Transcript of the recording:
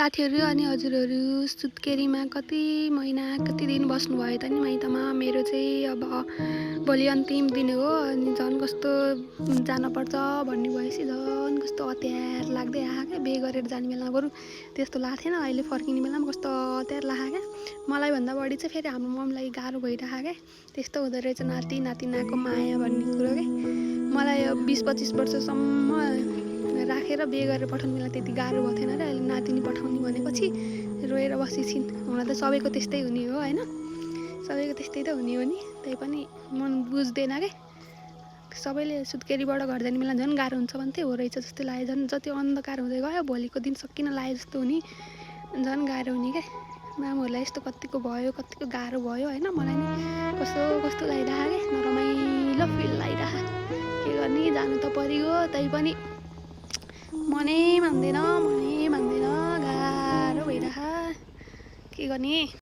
साथीहरू अनि हजुरहरू सुत्केरीमा कति महिना कति दिन बस्नुभयो त नि माइतमा। मेरो चाहिँ अब भोलि अन्तिम दिन हो। अनि झन् कस्तो जानुपर्छ भन्ने भएपछि झन् कस्तो अत्यार लाग्दै आयो क्या। बिहे गरेर जाने बेलामा बरु त्यस्तो लाग्थेन, अहिले फर्किने बेलामा कस्तो अत्यार लाग्यो क्या। मलाई भन्दा बढी चाहिँ फेरि हाम्रो मम्मीलाई गाह्रो भइरहेको क्या। त्यस्तो हुँदो रहेछ नाति नातिनाको माया भन्ने कुरो क्या। मलाई 20-25 वर्षसम्म राखेर बिहे गरेर पठाउने बेला त्यति गाह्रो भएको थिएन र अहिले नातिनी पठाउने भनेपछि रोएर बसिन्छन्। हुन त सबैको त्यस्तै हुने हो होइन, सबैको त्यस्तै त हुने हो नि। त्यही पनि मन बुझ्दैन क्या। सबैले सुत्केरीबाट घर जाने बेला झन् गाह्रो हुन्छ भन्थे, हो रहेछ जस्तो लाग्यो। झन् जति अन्धकार हुँदै गयो भोलिको दिन सकिन लागे जस्तो हुने, झन् गाह्रो हुने क्या। मामुहरूलाई यस्तो कतिको भयो, कतिको गाह्रो भयो होइन। मलाई नि कस्तो कस्तो लागिरहेको क्या, नरमाइलो फिल लागिरहेको। के गर्ने, जानु त परिगयो, तै पनि मनै मान्दैन, गाह्रो भइरहेको। के गर्ने।